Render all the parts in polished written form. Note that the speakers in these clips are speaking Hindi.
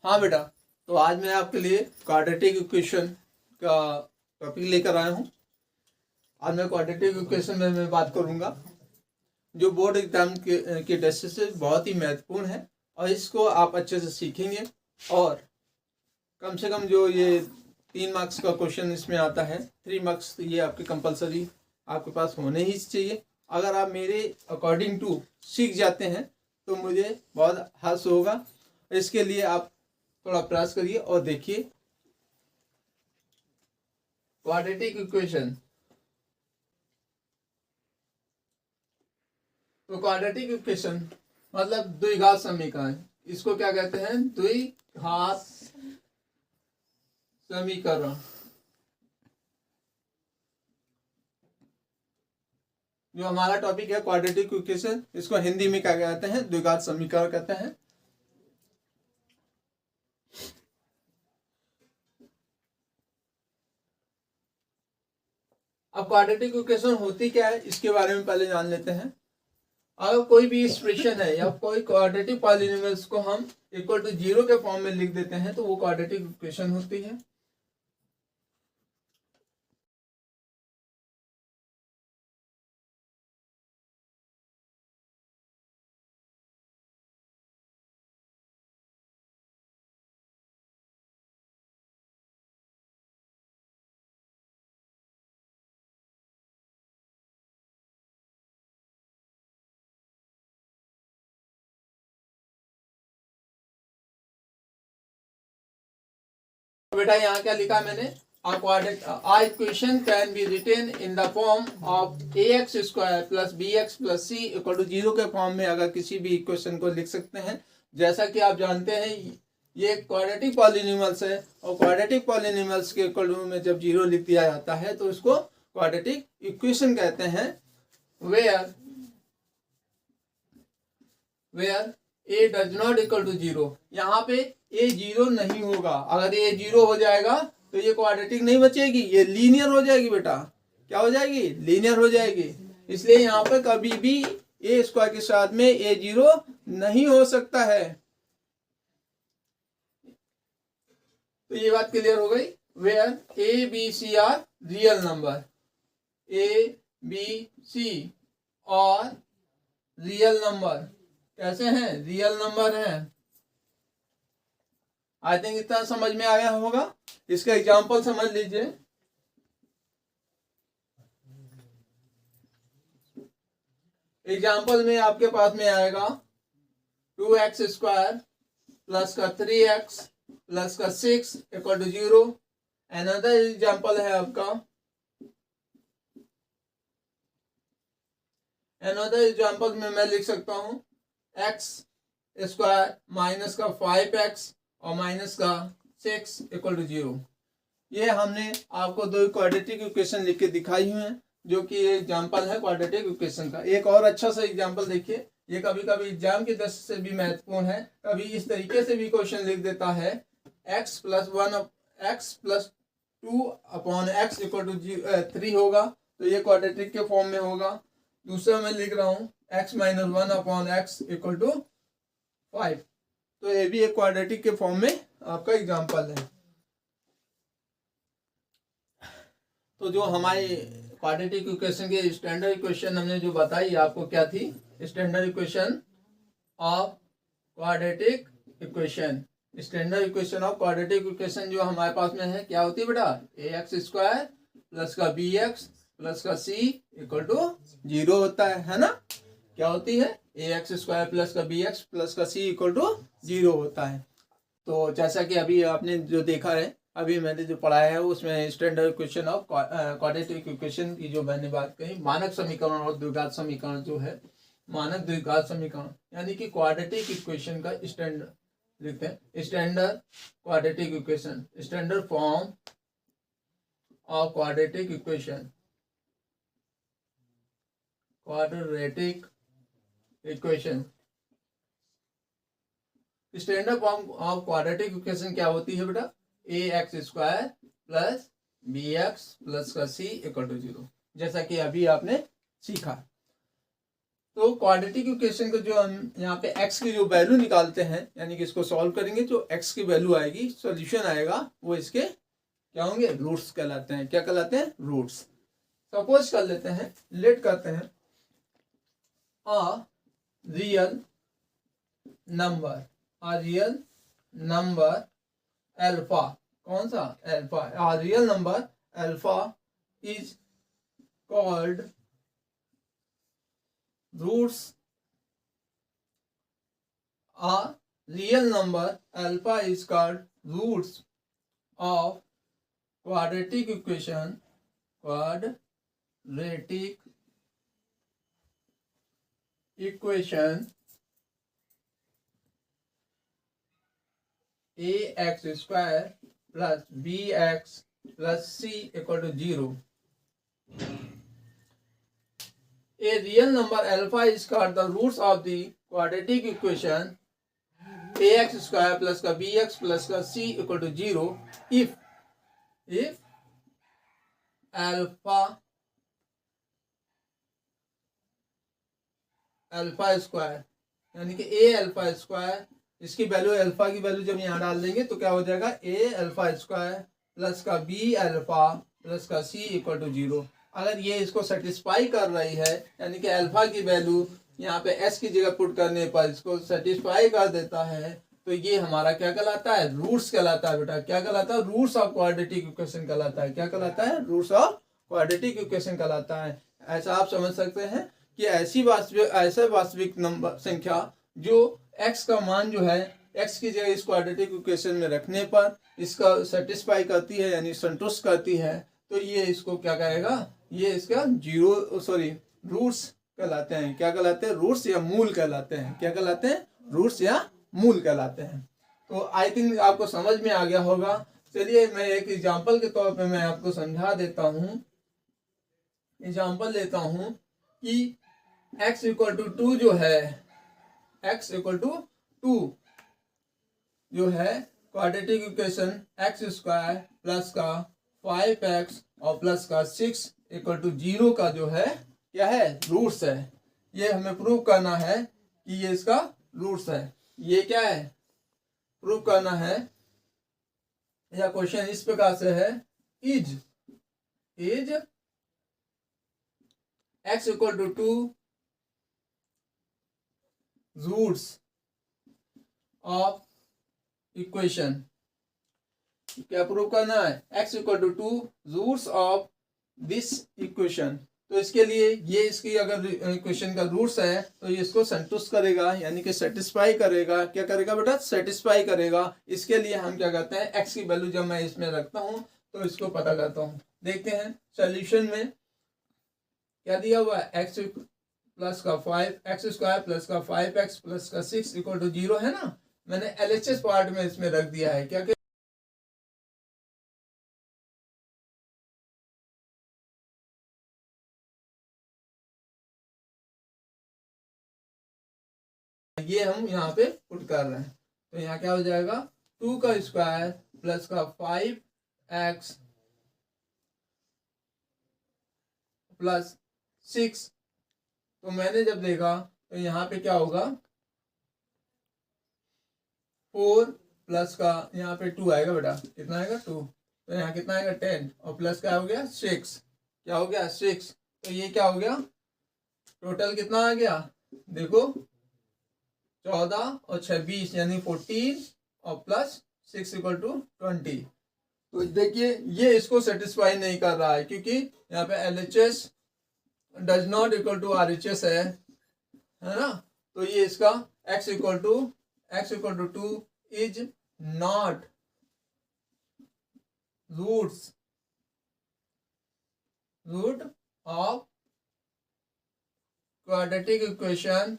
हाँ बेटा, तो आज मैं आपके लिए क्वाड्रेटिक इक्वेशन का टॉपिक लेकर आया हूँ। आज मैं क्वाड्रेटिक इक्वेशन में मैं बात करूँगा जो बोर्ड एग्जाम के टेस्ट से बहुत ही महत्वपूर्ण है और इसको आप अच्छे से सीखेंगे और कम से कम जो ये 3 मार्क्स का क्वेश्चन इसमें आता है, 3 मार्क्स ये आपके कंपलसरी आपके पास होने ही चाहिए। अगर आप मेरे अकॉर्डिंग टू सीख जाते हैं तो मुझे बहुत हर्ष होगा। इसके लिए आप थोड़ा प्रयास करिए और देखिए क्वाड्रेटिक इक्वेशन। तो क्वाड्रेटिक इक्वेशन मतलब द्विघात समीकरण, इसको क्या कहते हैं? द्विघात समीकरण। जो हमारा टॉपिक है क्वाड्रेटिक इक्वेशन, इसको हिंदी में क्या कहते हैं? द्विघात समीकरण कहते हैं। अब क्वाड्रेटिक इक्वेशन होती क्या है इसके बारे में पहले जान लेते हैं। अगर कोई भी एक्सप्रेशन है या कोई क्वाड्रेटिक पॉलिनोमियल्स को हम इक्वल टू 0 के फॉर्म में लिख देते हैं तो वो क्वाड्रेटिक इक्वेशन होती है। बेटा यहाँ क्या लिखा मैंने? Equation can be written in the form of ax square plus bx plus c equal to 0 के फॉर्म में अगर किसी भी इक्वेशन को लिख सकते हैं। जैसा कि आप जानते हैं ये क्वाड्रेटिक पॉलिनोमियल्स है और क्वाड्रेटिक पॉलिनोमियल्स के इक्वल टू में जब 0 लिख दिया जाता है तो उसको क्वाड्रेटिक इक्वेशन कहते हैं। Where a does not equal to 0, यहाँ पे a 0 नहीं होगा। अगर a 0 हो जाएगा तो ये क्वाड्रेटिक नहीं बचेगी, ये लीनियर हो जाएगी। बेटा क्या हो जाएगी? लीनियर हो जाएगी। इसलिए यहाँ पे कभी भी a स्क्वायर के साथ में a 0 नहीं हो सकता है। तो ये बात क्लियर हो गई। Where a b c are real number, a b c और रियल नंबर कैसे हैं? रियल नंबर है। आई थिंक इतना समझ में आया होगा। इसका एग्जांपल समझ लीजिए। एग्जांपल में आपके पास में आएगा 2x स्क्वायर प्लस का 3x प्लस का 6 इक्वल टू 0। अनदर एग्जांपल है आपका, अनदर एग्जांपल में मैं लिख सकता हूं x स्क्वायर माइनस का 5x और माइनस का 6 इक्वल टू 0। ये हमने आपको दो क्वाड्रेटिक इक्वेशन लिख के दिखाई हुई हैं जो कि एग्जांपल है क्वाड्रेटिक इक्वेशन का। एक और अच्छा सा एग्जांपल देखिए, ये कभी कभी एग्जाम की दृष्टि से भी महत्वपूर्ण है। कभी इस तरीके से भी क्वेश्चन लिख देता है x plus 2 upon x equal to 3 होगा, तो ये क्वाड्रेटिक के फॉर्म में होगा। दूसरा मैं लिख रहा हूँ x minus 1 upon x equal to 5, तो ये भी एक क्वाड्रेटिक के फॉर्म में आपका एग्जांपल है। तो जो हमारे क्वाड्रेटिक इक्वेशन के स्टैंडर्ड इक्वेशन हमने जो बताई आपको क्या थी? Standard equation of quadratic equation. Standard equation of quadratic equation जो हमारे पास में है क्या होती है बेटा? ax स्क्वायर प्लस का bx प्लस का c इक्वल टू 0 होता है ना? क्या होती है? ax स्क्वायर प्लस का bx प्लस का c इक्वल टू 0 होता है। तो जैसा कि अभी आपने जो देखा है, अभी मैंने जो पढ़ाया है उसमें standard equation of quadratic equation की जो मैंने बात कही, मानक समीकरण और द्विघात समीकरण जो है, मानक द्विघात समीकरण यानी कि क्वाड्रेटिक इक्वेशन का स्टैंडर्ड लिखते हैं। Standard quadratic equation, standard form of quadratic equation, quadratic equation. Standard form of quadratic equation क्या होती है बेटा? ax square plus bx plus का c इक्वल टू 0, जैसा कि अभी आपने सीखा। तो क्वाड्रेटिक इक्वेशन को जो हम यहाँ पे x की जो वैल्यू निकालते हैं, यानी कि इसको सॉल्व करेंगे, जो x की वैल्यू आएगी, सॉल्यूशन आएगा, वो इसके क्या होंगे, रूट्स कहलाते हैं। क्या कहलाते हैं, रूट्स। सपोज कर लेते हैं, लेट करते हैं, अ रियल नंबर अल्फा, कौन सा, alpha, a real number alpha is called roots, a real number alpha is called roots of quadratic equation ax square plus bx plus c equal to 0. A real number alpha is called the roots of the quadratic equation ax square plus का bx plus का c equal to 0 if alpha square, यानी कि ए अल्फा स्क्वायर, इसकी वैल्यू, अल्फा की वैल्यू जब यहाँ डाल देंगे तो क्या हो जाएगा, ए अल्फा स्क्वायर प्लस का बी अल्फा प्लस का सी इक्वल टू 0। अगर ये इसको सेटिस्फाई कर रही है, यानी कि अल्फा की वैल्यू यहाँ पे एस की जगह पुट करने पर इसको सेटिस्फाई कर देता है, तो ये हमारा क्या कहलाता है, रूट्स कहलाता है बेटा। क्या कहलाता है, रूट्स ऑफ क्वाड्रेटिक इक्वेशन कहलाता है। क्या कहलाता है, रूट्स ऑफ क्वाड्रेटिक इक्वेशन कहलाता है। ऐसा आप समझ सकते हैं कि ऐसा वास्तविक नंबर संख्या जो x का मान जो है, x की जगह इस क्वाड्रेटिक इक्वेशन में रखने पर इसका सेटिस्फाई करती है, यानी संतुष्ट करती है, तो ये इसको क्या कहेगा, ये इसका रूट्स कहलाते हैं। क्या कहलाते हैं, रूट्स या मूल कहलाते हैं। क्या कहलाते हैं, रूट्स या मूल कहलाते हैं। तो आई थिंक आपको समझ में आ गया होगा। चलिए मैं एक एग्जाम्पल के तौर पे मैं आपको समझा देता हूँ। एग्जाम्पल लेता हूँ कि x इक्वल टू 2 जो है, x इक्वल टू 2 जो है quadratic equation x square plus का 5x और प्लस का 6 इक्वल टू 0 का जो है क्या है, रूट्स है। ये हमें प्रूव करना है कि ये इसका रूट्स है। ये क्या है, प्रूव करना है। या क्वेश्चन इस प्रकार से है, is x equal to 2 roots of equation. क्या प्रूव करना है, x equal to 2 roots of this equation. तो इसके लिए ये इसकी अगर इक्वेशन का रूट्स है तो ये इसको संतुष्ट करेगा, यानी कि सेटिस्फाई करेगा। क्या करेगा बेटा, सेटिस्फाई करेगा। इसके लिए हम क्या करते हैं, x की वैल्यू जब मैं इसमें रखता हूं तो इसको पता करता हूं। देखते हैं सॉल्यूशन में क्या दिया हुआ है, x प्लस का 5x स्क्वायर प्लस का 5x प्लस का 6 इक्वल टू 0 है ना। मैंने LHS पार्ट में इसमें रख दिया है। क्या ये हम यहाँ पे पुट कर रहे हैं, तो यहाँ क्या हो जाएगा, 2 का स्क्वायर प्लस का 5x प्लस 6। तो मैंने जब देखा तो यहाँ पे क्या होगा, 4 प्लस का यहाँ पे 2 आएगा बेटा, कितना आएगा 2, तो यहाँ कितना आएगा 10 और प्लस का हो गया 6। क्या हो गया 6, तो ये क्या हो गया, टोटल कितना आ गया, देखो 14 और 26 यानी 14 और प्लस 6 इक्वल टू 20। तो देखिए ये इसको सेटिस्फाई नहीं कर रहा है, क्योंकि यहाँ पे LHS does not equal to RHS है ना। तो ये इसका x equal to 2 is not root of quadratic equation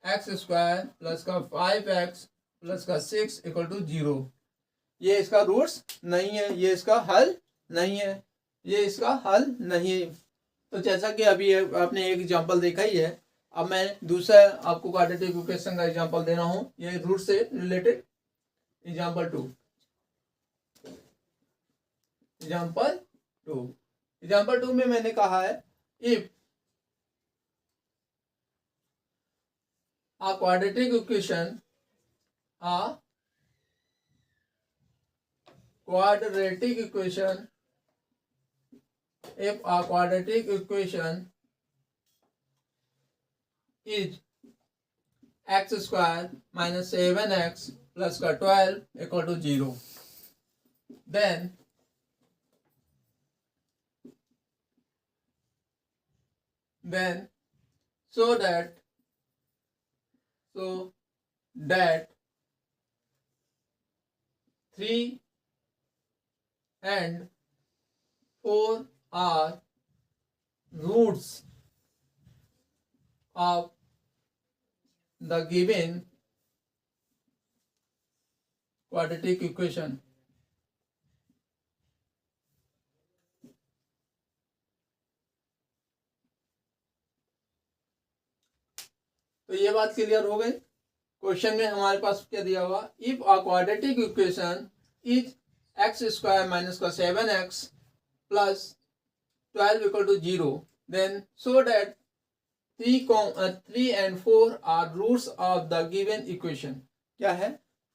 x square plus का 5x प्लस का 6 इक्वल टू 0। ये इसका रूट्स नहीं है, ये इसका हल नहीं है, ये इसका हल नहीं है। तो जैसा कि अभी आपने एक एग्जांपल देखा ही है, अब मैं दूसरा आपको क्वाड्रेटिक इक्वेशन का एग्जांपल दे रहा हूं, ये रूट से रिलेटेड। एग्जांपल टू में मैंने कहा है, if a quadratic equation if a quadratic equation is x square minus 7x plus 12 equal to 0, then so that 3 and 4 are roots of the given quadratic equation. तो ये बात क्लियर हो गई। क्वेश्चन में हमारे पास क्या दिया हुआ, if a quadratic equation is x square minus का 7x plus 12 equal to 0, then so that 3 and 4 are roots of the given equation. क्या है,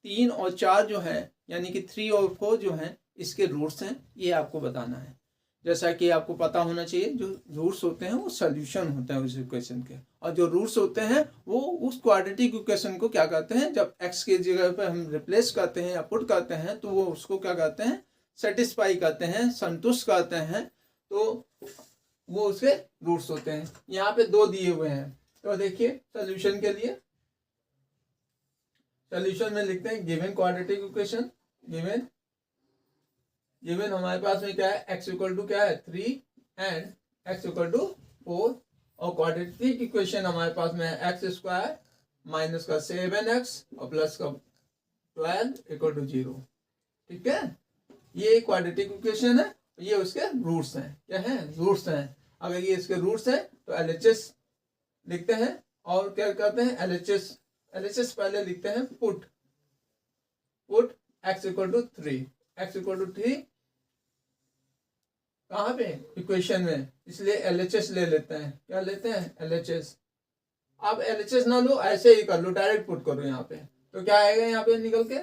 3 और 4 जो है यानी कि 3 और 4 जो है इसके रूट्स हैं, ये आपको बताना है। जैसा कि आपको पता होना चाहिए, जो रूट्स होते हैं वो सॉल्यूशन होता है उस इक्वेशन के, और जो रूट्स होते हैं वो उस क्वाड्रेटिक इक्वेशन को क्या कहते हैं, जब x के जगह पर हम रिप्लेस करते हैं या पुट करते हैं तो वो उसको क्या कहते हैं, सेटिस्फाई करते हैं, संतुष्ट करते हैं, तो वो उसके रूट्स होते हैं। यहाँ पे 2 दिए हुए हैं, तो देखिए सॉल्यूशन के लिए सॉल्यूशन में लिखते हैं गिवन क्वाड्रेटिक इक्वेशन, गिवन हमारे पास में क्या है, x इक्वल टू क्या है 3 एंड x इक्वल टू 4, और क्वाड्रेटिक इक्वेशन हमारे पास में है एक्स स्क्वायर माइनस का 7x और प्लस का 12 इक्वल टू 0। ठीक है, ये क्वाड्रेटिक इक्वेशन है, ये उसके रूट्स हैं। क्या है, रूट्स हैं। अगर ये इसके रूट्स हैं तो LHS लिखते हैं, और क्या करते हैं LHS पहले लिखते हैं put x equal to 3, x equal to 3 कहाँ पे, इक्वेशन में, इसलिए LHS ले लेते हैं। क्या लेते हैं, LHS। आप LHS ना लो, ऐसे ही कर लो, डायरेक्ट पुट करो यहाँ पे, तो क्या आएगा यहाँ पे निकल के,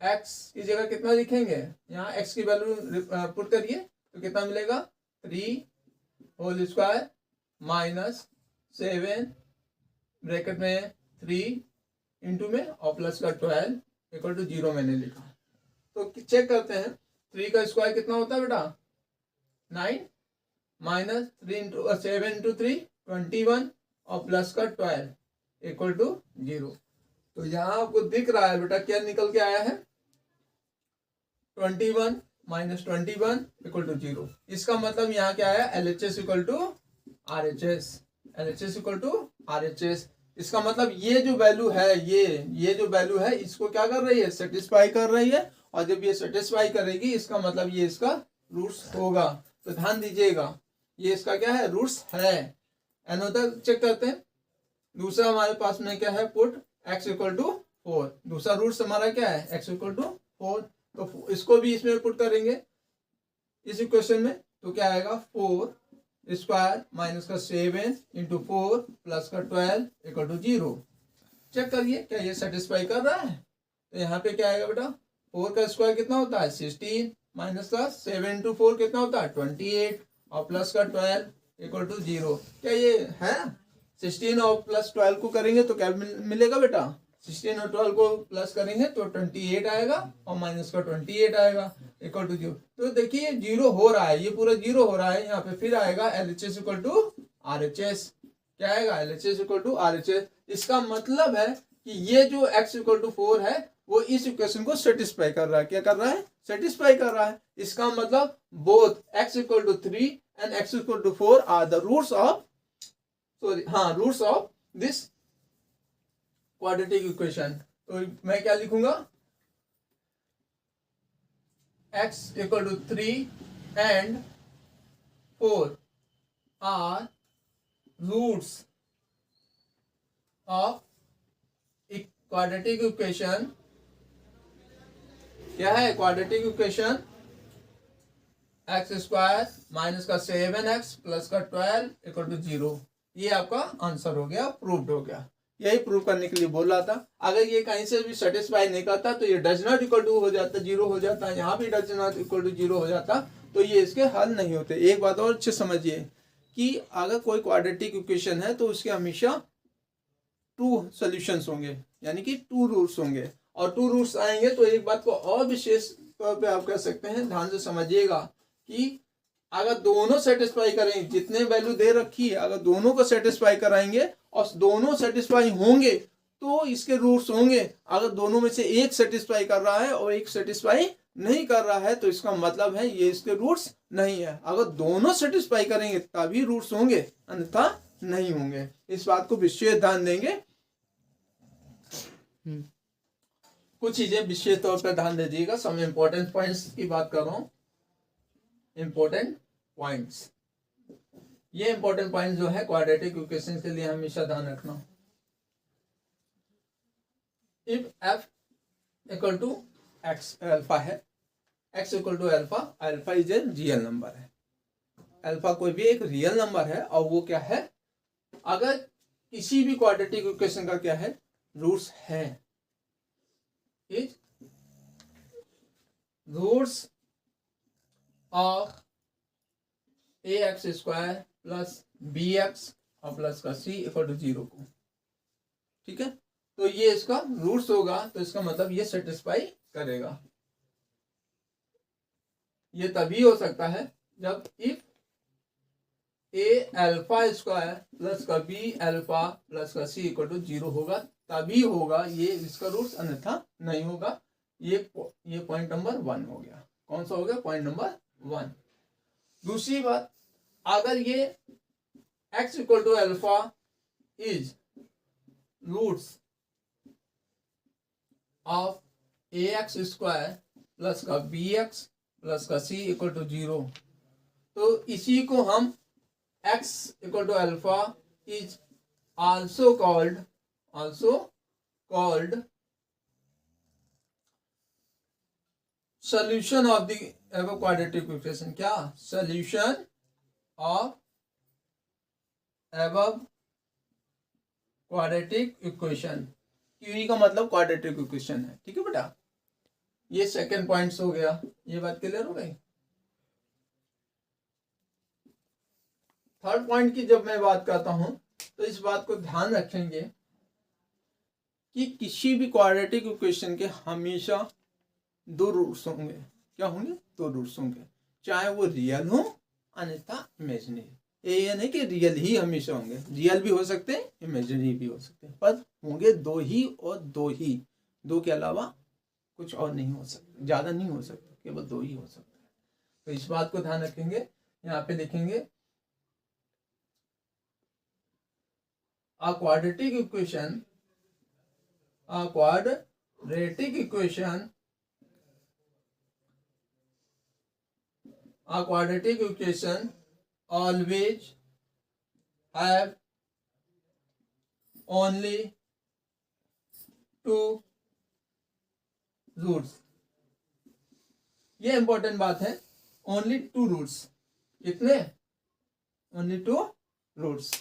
x की जगह कितना लिखेंगे, यहाँ x की वैल्यू पुट करिए तो कितना मिलेगा, 3 होल स्क्वायर माइनस 7 ब्रैकेट में 3 इंटू में और प्लस का 12 इक्वल टू 0 मैंने लिखा। तो चेक करते हैं, 3 का स्क्वायर कितना होता है बेटा, 9 माइनस 7 इंटू 3 21 और प्लस का 12 इक्वल टू 0। तो यहाँ आपको दिख रहा है बेटा क्या निकल के आया है, 21 माइनस 21 इक्वल टू 0। इसका मतलब यहाँ क्या आया, LHS equal to RHS, LHS equal to RHS। इसका मतलब ये जो वैल्यू है, ये जो वैल्यू है इसको क्या कर रही है, सेटिस्फाई कर रही है, और जब ये सेटिस्फाई करेगी इसका मतलब ये इसका रूट्स होगा। तो ध्यान दीजिएगा, ये इसका क्या है, रूट्स है। अनदर चेक करते हैं, दूसरा हमारे पास में क्या है, पुट x इक्वल टू 4, दूसरा रूट्स हमारा क्या है, x इक्वल टू 4, तो इसको भी इसमें पुट करेंगे इस इक्वेशन में, तो क्या आएगा, 4 स्क्वायर माइनस का 7 इंटू 4 प्लस का 12 इक्वल टू 0। चेक करिए क्या ये सेटिस्फाई कर रहा है। तो यहाँ पे क्या आएगा बेटा, 4 का स्क्वायर कितना होता है 16 माइनस का 7 इंटू 4 कितना होता है 28 और प्लस का 12 इक्वल टू 0। क्या ये है, 16 और प्लस 12 को करेंगे तो क्या मिलेगा बेटा, 16 और 12 को प्लस करेंगे तो 28 आएगा और माइनस का 28 आएगा इक्वल टू 0। तो देखिए 0 हो रहा है, ये पूरा 0 हो रहा है। यहाँ पे फिर आएगा LHS इक्वल टू RHS। क्या आएगा, LHS इक्वल टू RHS। इसका मतलब है कि ये जो x इक्वल टू 4 है वो इस इक्वेशन को सेटिस्फाई कर रहा है। क्या कर रहा है, सेटिस्फाई कर रहा है। इसका मतलब both x equal to 3 and x equal to 4 are the roots of, roots of this quadratic equation. तो मैं क्या लिखूंगा, x equal to 3 and 4 are roots of quadratic equation. क्या है quadratic equation, x square minus का 7x प्लस का 12 इक्वल टू 0। ये आपका आंसर हो गया, प्रूव्ड हो गया। यही प्रूव करने के लिए बोल रहा था। अगर ये कहीं से भी सेटिस्फाई नहीं करता तो ये डज नॉट इक्वल टू हो जाता, जीरो हो जाता, यहाँ भी does not equal to zero हो जाता, तो ये इसके हल नहीं होते। एक बात और अच्छे समझिए कि अगर कोई क्वाड्रेटिक इक्वेशन है तो उसके हमेशा टू सॉल्यूशंस होंगे, यानी कि टू रूट्स होंगे, और टू रूट्स आएंगे तो एक बात को और विशेष तौर पे आप कह सकते हैं, ध्यान से समझिएगा कि अगर दोनों सेटिस्फाई करेंगे, जितने वैल्यू दे रखी है अगर दोनों को सेटिस्फाई कराएंगे और दोनों सेटिस्फाई होंगे तो इसके रूट्स होंगे। अगर दोनों में से एक सेटिस्फाई कर रहा है और एक सेटिस्फाई नहीं कर रहा है तो इसका मतलब है ये इसके रूट्स नहीं है। अगर दोनों सेटिस्फाई करेंगे तभी रूट्स होंगे, अन्यथा नहीं होंगे। इस बात को विशेष ध्यान देंगे। कुछ चीजें विशेष तौर पर ध्यान दे दीजिएगा। सब इंपॉर्टेंट पॉइंट्स की बात कर रहा हूं, इंपॉर्टेंट पॉइंट्स। ये इंपॉर्टेंट पॉइंट्स जो है क्वाड्रेटिक इक्वेशन के लिए हमेशा ध्यान रखना। If f equal to x alpha है, x equal to alpha, alpha is a real number है, अल्फा कोई भी एक रियल नंबर है, और वो क्या है, अगर किसी भी क्वाड्रेटिक इक्वेशन का क्या है, रूट्स है, is roots of ax square plus bx और प्लस का c इक्वल टू 0 को, ठीक है, तो ये इसका रूट्स होगा, तो इसका मतलब ये सेटिस्फाई करेगा। ये तभी हो सकता है जब if a alpha square plus का b अल्फा प्लस का c इक्वल टू 0 होगा, तभी होगा ये इसका रूट्स, अन्यथा नहीं होगा। ये पॉइंट नंबर 1 हो गया। कौन सा हो गया? Point number 1। दूसरी बात, अगर ये x equal to alpha is roots of ax square plus का bx प्लस का c इक्वल टू 0, तो इसी को हम x equal to alpha is also called solution of the above quadratic equation। क्या? solution of above quadratic equation। QE का मतलब क्वाड्रेटिक इक्वेशन है, ठीक है बेटा। ये सेकंड पॉइंट्स हो गया। ये बात क्लियर हो गई। थर्ड पॉइंट की जब मैं बात करता हूं तो इस बात को ध्यान रखेंगे कि किसी भी क्वाड्रेटिक इक्वेशन के हमेशा दो रूट्स होंगे। क्या होंगे? दो रूट्स होंगे, चाहे वो रियल हो अन्यथा इमेजिनरी। ये नहीं कि रियल ही हमेशा होंगे, रियल भी हो सकते हैं, इमेजिनरी भी हो सकते हैं, पर होंगे दो ही, और दो ही, दो के अलावा कुछ और नहीं हो सकता, ज्यादा नहीं हो सकता, केवल दो ही हो सकता है। तो इस बात को ध्यान रखेंगे। यहाँ पे लिखेंगे a quadratic equation always have only two roots। ये इंपॉर्टेंट बात है, ओनली टू रूट्स। कितने? Only two roots.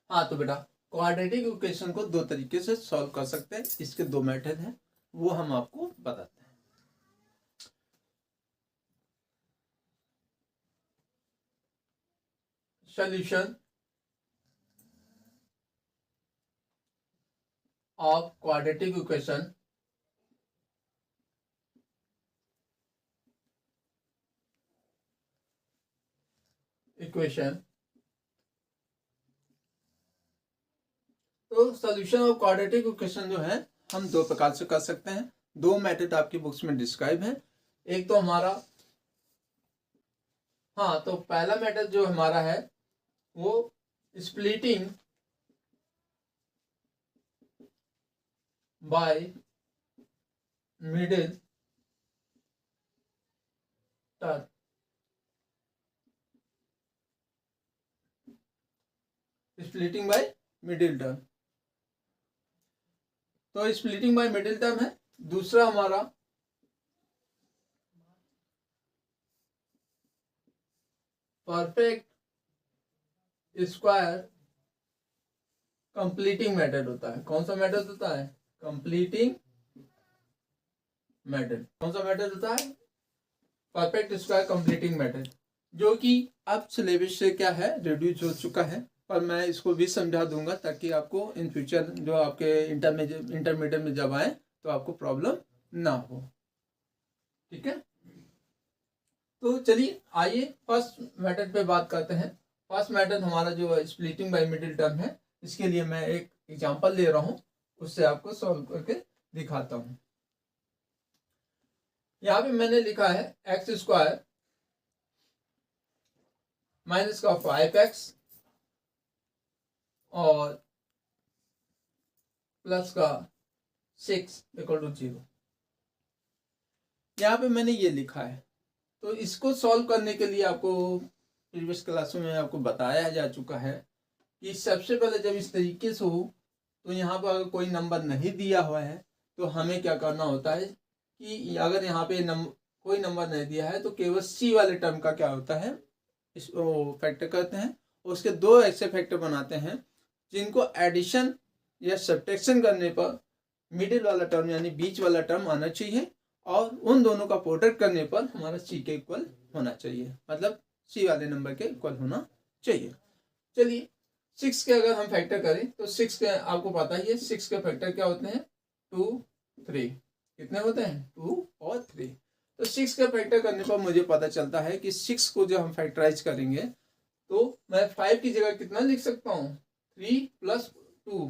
हाँ तो बेटा क्वाड्रेटिक इक्वेशन को दो तरीके से सॉल्व कर सकते हैं। इसके दो मेथड हैं, वो हम आपको बताते हैं। सॉल्यूशन ऑफ क्वाड्रेटिक इक्वेशन तो सॉल्यूशन ऑफ क्वाड्रेटिक इक्वेशन जो है हम दो प्रकार से कर सकते हैं। दो मेथड आपकी बुक्स में डिस्क्राइब है। एक तो हमारा, हाँ तो पहला मेथड जो हमारा है वो splitting by middle term. Splitting by middle term, तो स्प्लिटिंग बाय मिडिल टर्म है। दूसरा हमारा परफेक्ट स्क्वायर कंप्लीटिंग मेथड होता है। कौन सा मेथड होता है? Completing method. कौन सा मेथड होता है? परफेक्ट स्क्वायर कंप्लीटिंग मेथड, जो कि अब सिलेबस से क्या है, रिड्यूस हो चुका है, पर मैं इसको भी समझा दूंगा ताकि आपको इन फ्यूचर जो आपके इंटरमीडिएट में जब आए तो आपको प्रॉब्लम ना हो। ठीक है, तो चलिए आइए फर्स्ट मेथड पे बात करते हैं। फर्स्ट मेथड हमारा जो स्प्लिटिंग बाय मिडिल टर्म है, इसके लिए मैं एक एग्जांपल ले रहा हूँ, उससे आपको सॉल्व करके दिखाता हूँ। यहाँ पे मैंने लिखा है एक्स स्क्वायर माइनस का 5x और प्लस का 6 इक्वल टू 0। यहाँ पे मैंने ये लिखा है, तो इसको सॉल्व करने के लिए आपको प्रीवियस क्लासों में आपको बताया जा चुका है कि सबसे पहले जब इस तरीके से हो तो यहाँ पर अगर कोई नंबर नहीं दिया हुआ है तो हमें क्या करना होता है कि अगर यहाँ पे कोई नंबर नहीं दिया है तो केवल सी वाले टर्म का क्या होता है, इसको फैक्टर करते हैं, उसके दो ऐसे फैक्टर बनाते हैं जिनको एडिशन या सब्ट्रैक्शन करने पर मिडिल वाला टर्म यानी बीच वाला टर्म आना चाहिए और उन दोनों का प्रोडक्ट करने पर हमारा सी के इक्वल होना चाहिए, मतलब सी वाले नंबर के इक्वल होना चाहिए। चलिए 6 के अगर हम फैक्टर करें तो 6 के आपको पता ही है 6 के फैक्टर क्या होते हैं, 2 3। कितने होते हैं? 2 और 3। तो 6 का फैक्टर करने पर मुझे पता चलता है कि 6 को जब हम फैक्टराइज करेंगे तो मैं 5 की जगह कितना लिख सकता हूँ, 3 + 2,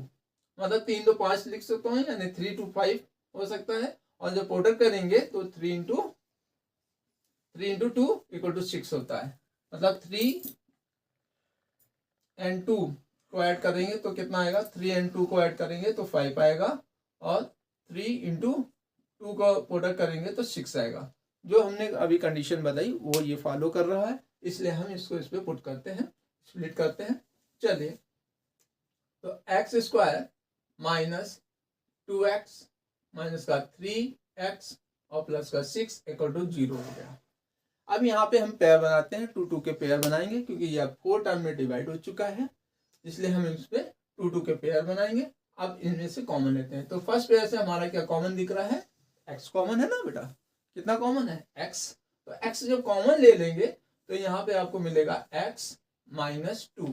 मतलब 3 तो 5 लिख सकता हूँ, यानी 3 to 5 हो सकता है। और जब प्रोडक्ट करेंगे तो 3 × 2 = 6 होता है, मतलब 3 and 2 को ऐड करेंगे तो कितना आएगा, 3 and 2 को ऐड करेंगे तो 5 आएगा और 3 × 2 को प्रोडक्ट करेंगे तो 6 आएगा। जो हमने अभी कंडीशन बताई वो ये फॉलो कर रहा है, इसलिए हम इसको इस पे पुट करते हैं, स्प्लिट करते हैं। चलिए, तो x square minus 2x minus का 3x और प्लस का 6 इक्वल टू 0 हो गया। अब यहाँ पे हम पेयर बनाते हैं, 2 2 के पेयर बनाएंगे क्योंकि यह 4 टर्म में डिवाइड हो चुका है, इसलिए हम इस पे 2 2 के पेयर बनाएंगे। अब इनमें से कॉमन लेते हैं, तो फर्स्ट पेयर से हमारा क्या कॉमन दिख रहा है, x कॉमन है ना बेटा, कितना कॉमन है, x। तो x जब कॉमन ले लेंगे तो यहाँ पे आपको मिलेगा x माइनस 2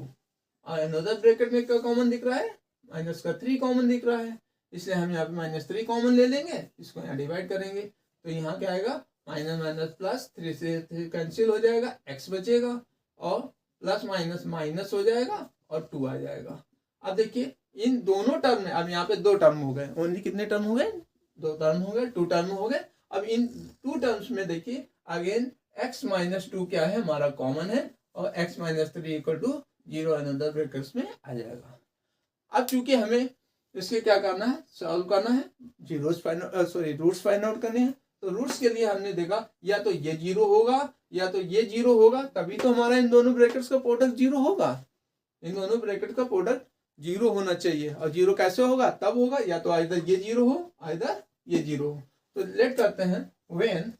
और अनदर ब्रैकेट में क्या कॉमन दिख रहा है, माइनस का 3 कॉमन दिख रहा है, इसलिए हम यहाँ पे -3 कॉमन ले लेंगे, इसको यहाँ डिवाइड करेंगे तो यहाँ क्या आएगा, माइनस माइनस प्लस, 3 से 3 कैंसिल हो जाएगा, x बचेगा और प्लस माइनस माइनस हो जाएगा और 2 आ जाएगा। अब देखिए इन दोनों टर्म में, अब यहाँ पे 2 टर्म हो गए, ओनली कितने टर्म हो गए, 2 टर्म हो गए, 2 टर्म हो गए। अब इन 2 टर्म्स में देखिए अगेन x माइनस 2 क्या है, हमारा कॉमन है और x minus 3 equal to 0 another brackets में आ जाएगा। अब चूंकि हमें इसके क्या करना है, सॉल्व करना है, रूट्स फाइंड आउट करने हैं, तो रूट्स के लिए हमने देखा या तो ये 0 होगा या तो ये 0 होगा, तभी तो हमारा इन दोनों ब्रैकेट्स का प्रोडक्ट 0 होगा। इन दोनों ब्रैकेट का प्रोडक्ट 0 होना चाहिए, और 0 कैसे होगा, तब होगा या तो आइदर ये 0 हो आइदर ये 0 हो। तो लेट करते हैं, when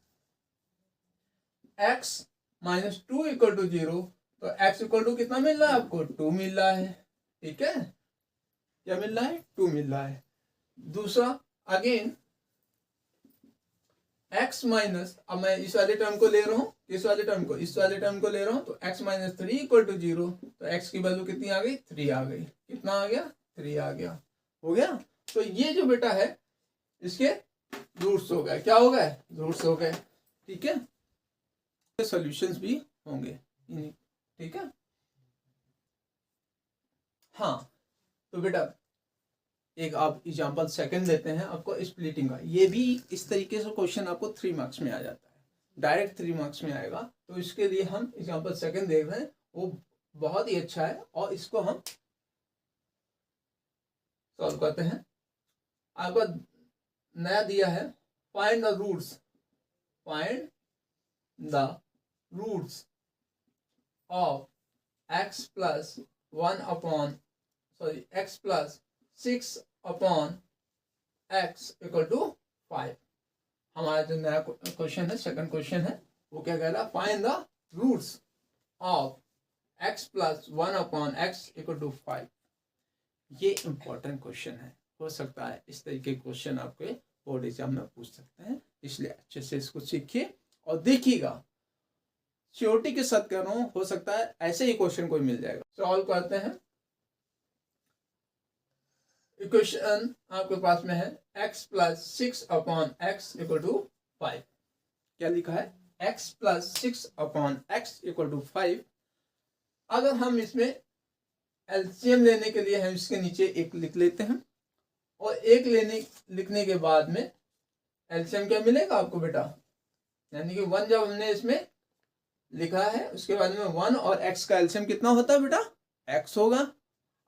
x minus 2 equal to 0, तो x इक्वल टू कितना मिल रहा है आपको, 2 मिल रहा है। ठीक है, क्या मिल रहा है, 2 मिल रहा है। दूसरा अगेन x माइनस, अब मैं इस वाले टर्म को ले रहा हूँ, इस वाले टर्म को, इस वाले टर्म को ले रहा हूँ, तो x माइनस 3 इक्वल टू 0, तो x की वैल्यू कितनी आ गई, 3 आ गई। कितना आ गया, 3 आ गया, हो गया। तो ये जो बेटा है इसके रूट्स हो गए, क्या हो गए, रूट्स हो गए। ठीक है, सॉल्यूशंस भी होंगे। ठीक है, हाँ, तो बेटा एक आप एग्जांपल सेकंड लेते हैं, आपको स्प्लिटिंग का, ये भी इस तरीके से क्वेश्चन आपको 3 मार्क्स में आ जाता है, डायरेक्ट 3 मार्क्स में आएगा। तो इसके लिए हम एग्जांपल सेकंड देख रहे हैं, वो बहुत ही अच्छा है और इसको हम सॉल्व करते हैं। आपका नया दिया है, find the roots, find the roots of x plus 6 upon x equal to 5। हमारा जो नया क्वेश्चन है, सेकंड क्वेश्चन है, वो क्या कह रहा है, find the roots of x plus 1 upon x equal to 5। ये इम्पोर्टेंट क्वेश्चन है, हो सकता है इस तरीके के क्वेश्चन आपके बोर्ड एग्जाम में पूछ सकते हैं, इसलिए अच्छे से इसको सीखिए और देखिएगा। श्योरिटी के साथ कह रहा हूँ, हो सकता है ऐसे ही क्वेश्चन कोई मिल जाएगा। सॉल्व करते हैं। इक्वेशन आपके पास में है x प्लस 6/x=5। क्या लिखा है? x plus 6/x=5। अगर हम इसमें एलसीएम लेने के लिए हम इसके नीचे एक लिख लेते हैं, और एक लिखने के बाद में एलसीएम क्या मिलेगा आपको बेटा, यानी कि 1 जब हमने इसमें लिखा है उसके बाद में 1 और x का एलसीएम कितना होता है बेटा? x होगा।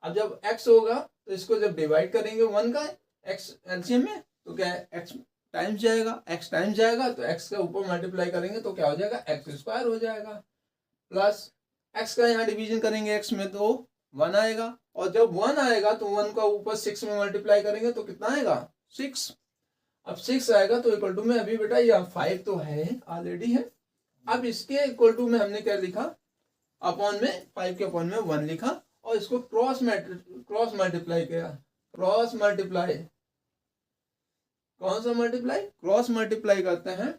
अब जब x होगा तो इसको जब डिवाइड करेंगे 1 का x एलसीएम में तो क्या है, x टाइम्स जाएगा, x टाइम्स जाएगा तो x का ऊपर मल्टीप्लाई करेंगे तो क्या हो जाएगा, x² हो जाएगा। प्लस x का यहाँ डिवीजन करेंगे x में तो 1 आएगा, और जब 1 आएगा तो 1 का ऊपर 6 में मल्टीप्लाई करेंगे तो कितना आएगा, 6। अब 6 आएगा तो इक्वल टू में अभी बेटा ये 5 तो है ऑलरेडी है। अब इसके इक्वल टू में हमने क्या लिखा, अपॉन में 5 के अपॉन में 1 लिखा, और इसको क्रॉस मल्टीप्लाई किया। क्रॉस मल्टीप्लाई, कौन सा मल्टीप्लाई? क्रॉस मल्टीप्लाई करते हैं,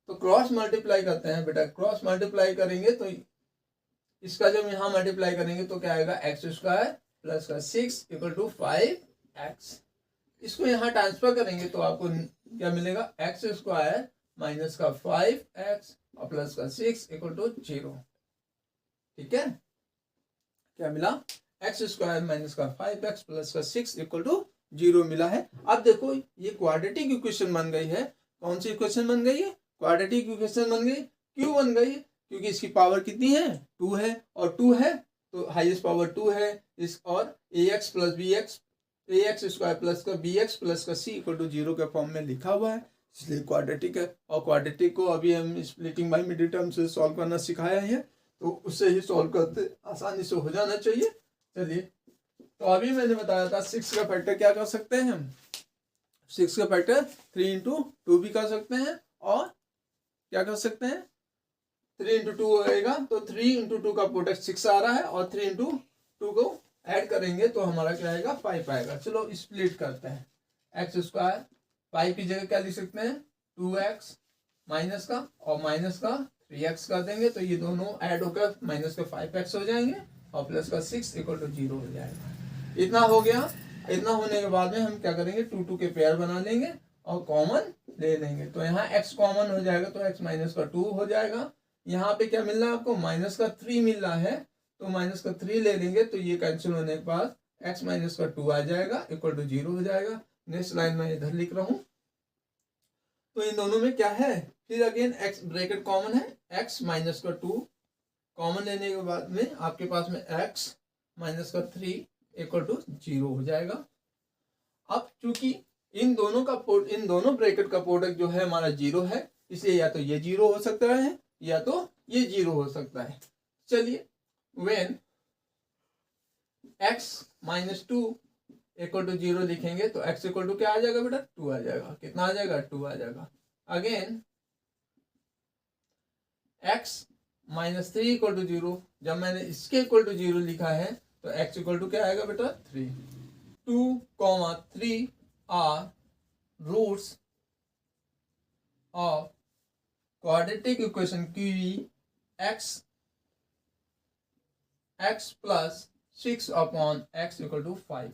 तो क्रॉस मल्टीप्लाई करते हैं बेटा। क्रॉस मल्टीप्लाई करेंगे तो इसका जब यहाँ मल्टीप्लाई करेंगे तो क्या आएगा, x² प्लस का 6 = 5x। इसको यहाँ ट्रांसफर करेंगे तो आपको क्या मिलेगा, x² माइनस का 5x और प्लस का 6 = 0। ठीक है, क्या मिला, x² माइनस का 5x प्लस का 6 = 0 मिला है। अब देखो ये क्वाड्रेटिक इक्वेशन बन गई है। कौन सी इक्वेशन बन गई है? क्वाड्रेटिक इक्वेशन बन गई। क्यों बन गई? क्योंकि इसकी पावर कितनी है, 2 है, और 2 है तो हाईएस्ट पावर 2 है इस, और ax plus bx, ax² plus का bx प्लस का c = 0 के फॉर्म में लिखा हुआ है, इसलिए क्वाड्रेटिक है। और क्वाड्रेटिक को अभी हम स्प्लिटिंग बाय मिडिल टर्म से सॉल्व करना सिखाया है, तो उससे ही सॉल्व करते आसानी से हो जाना चाहिए। चलिए, तो अभी मैंने बताया था 6 का फैक्टर क्या कर सकते हैं हम, 6 का फैक्टर 3 × 2 भी कर सकते हैं, और क्या कर सकते हैं, 3 × 2 होएगा तो 3 × 2 का प्रोडक्ट 6 आ रहा है, और 3 × 2 को ऐड करेंगे तो हमारा क्या आएगा, 5 आएगा। चलो स्प्लिट करते हैं। x², 5 की जगह क्या लिख सकते हैं, 2x माइनस का और माइनस का 3x कर देंगे तो ये दोनों ऐड होकर माइनस का 5x हो जाएंगे, और प्लस का 6 = 0 हो जाएगा। इतना हो गया। इतना होने के बाद में हम क्या करेंगे, 2 के पेयर बना लेंगे और कॉमन ले लेंगे, तो यहाँ x कॉमन हो जाएगा तो x माइनस का 2 हो जाएगा। यहाँ पे क्या मिल रहा है आपको, माइनस का 3 मिल रहा है, तो माइनस का 3 ले लेंगे तो ये कैंसिल होने के बाद x माइनस का 2 आ जाएगा, = 0 हो जाएगा। नेक्स्ट लाइन में इधर लिख रहा हूँ, तो इन दोनों में क्या है, फिर अगेन x ब्रैकेट कॉमन है, x माइनस का 2 कॉमन लेने के बाद में आपके पास में x माइनस का 3 = 0 हो जाएगा। अब चूंकि इन दोनों ब्रैकेट का प्रोडक्ट जो है हमारा 0 है, इसलिए या तो ये 0 हो सकता है या तो ये 0 हो सकता है। चलिए, when x माइनस 2 = 0 लिखेंगे तो x = क्या आ जाएगा बेटा, 2 आ जाएगा। कितना आ जाएगा, 2 आ जाएगा। अगेन x माइनस 3 = 0, जब मैंने इसके =0 लिखा है तो x = क्या आएगा बेटा, 3। 2, 3 are roots of quadratic equation QE x plus 6/x = 5।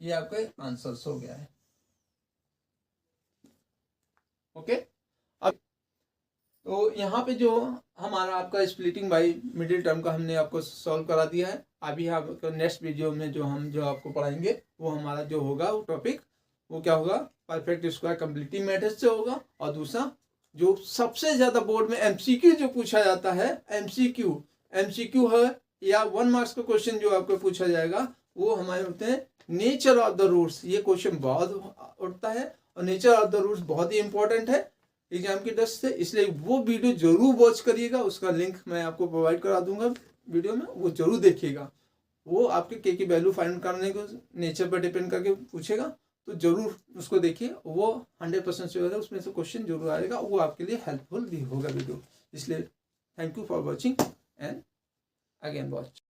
ये आपके आंसर्स हो गया है। ओके, अब तो यहाँ पे जो हमारा आपका स्प्लिटिंग बाय मिडिल टर्म का हमने आपको सॉल्व करा दिया है। अभी आपको नेक्स्ट वीडियो में जो आपको पढ़ाएंगे वो हमारा जो होगा वो टॉपिक वो क्या होगा, परफेक्ट स्क्वायर कंप्लीटिंग मेथड से होगा। और दूसरा जो सबसे ज्यादा बोर्ड में एमसीक्यू जो पूछा जाता है, एमसीक्यू है या 1 मार्क्स का क्वेश्चन जो आपको पूछा जाएगा, वो हमारे होते हैं नेचर ऑफ द रूट्स। ये क्वेश्चन बहुत उठता है और नेचर ऑफ द रूट्स बहुत ही इंपॉर्टेंट है एग्जाम की दृष्टि से, इसलिए वो वीडियो जरूर वॉच करिएगा। उसका लिंक मैं आपको प्रोवाइड करा दूंगा वीडियो में, वो जरूर देखिएगा। वो आपके के की वैल्यू फाइंड करने को नेचर पर डिपेंड करके पूछेगा, तो जरूर उसको देखिए। वो 100% श्योर है उसमें से क्वेश्चन जरूर आएगा, वो आपके लिए हेल्पफुल भी होगा वीडियो। इसलिए thank you for watching and again watch.